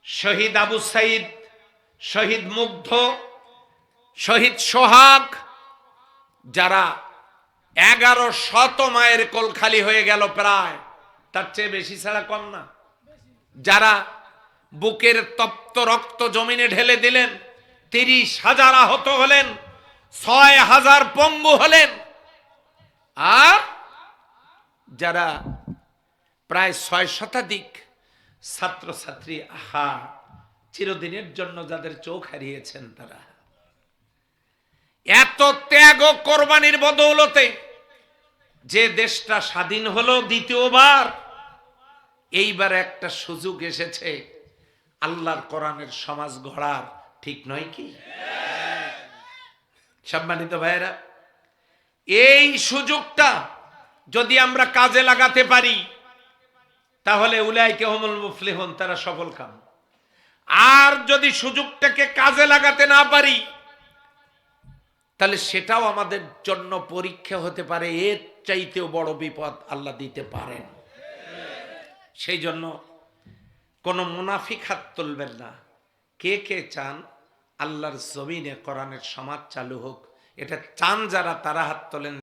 শহীদ আবু সাইদ, শহীদ মুগ্ধ, শহীদ সোহাগ, যারা 1100 মায়ের কোল খালি হয়ে গেল, প্রায় তার চেয়ে বেশি ছাড়া কম না, যারা বুকের তপ্ত রক্ত জমিনে ঢেলে দিলেন, 30,000 আহত হলেন, 6,000 পঙ্গু হলেন, আর যারা প্রায় 6 শতাধিক ছাত্রছাত্রী চিরদিনের জন্য যাদের চোখ হারিয়েছেন, তারা এত ত্যাগ ও কোরবানির বদৌলতে যে দেশটা স্বাধীন হলো দ্বিতীয়বার, এইবার একটা সুযোগ এসেছে আল্লাহর কোরআনের সমাজ গড়ার, ঠিক নয় কি? সম্মানিত ভাইয়েরা, এই সুযোগটা যদি আমরা কাজে লাগাতে পারি তাহলে উলাইকা হুমুল মুফলিহুন, তারা সফল কাম। আর যদি সুযোগটাকে কাজে লাগাতে না পারি তাহলে সেটাও আমাদের জন্য পরীক্ষা হতে পারে, এর চাইতেও বড় বিপদ আল্লাহ দিতে পারেন। সেই জন্য কোনো মুনাফিক হাত তুলবেন না। কে কে চান আল্লাহর জমিনে কোরআনের সমাজ চালু হোক, এটা চান যারা, তারা হাত তোলেন।